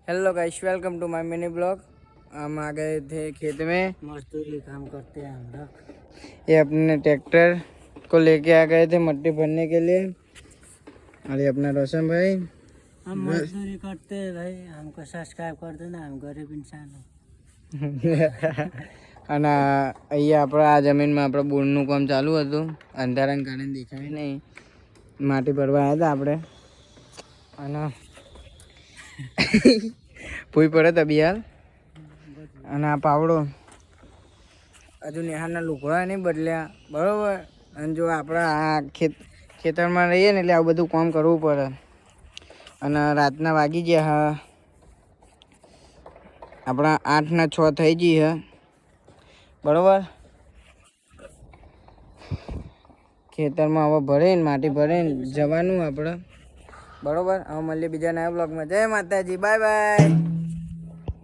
Hello guys, welcome to my mini blog. हम आ गए थे खेत में, मजदूरी काम करते हैं हम लोग। ये अपने ट्रैक्टर को लेके आ गए थे मट्टी भरने के लिए। और ये अपना रोशन भाई, हम मजदूरी करते हैं भाई, हमको सब्सक्राइब कर देना, हम गरीब इंसान हो। અને અહીંયા આપણા આ જમીનમાં આપણે બોરનું કામ ચાલુ હતું, અંધારાને કારણે દેખાય નહીં, માટી ભરવા આવ્યા હતા આપણે. અને ભૂઈ પડે તબિયાર. અને આ પાવડો હજુ નેહાના લુગડા નહીં બદલ્યા, બરાબર. અને જો આપણે આ ખેતરમાં રહીએ ને એટલે આવું બધું કામ કરવું પડે. અને રાતના વાગી ગયા હા આપણા 8 ને 6 થઈ ગઈ હે, બરાબર. ખેતરમાં હવે ભરીને માટી ભરીને જવાનું આપણે, બરાબર. હવે મળીએ બીજા નવા બ્લોગમાં. જય માતાજી, બાય બાય.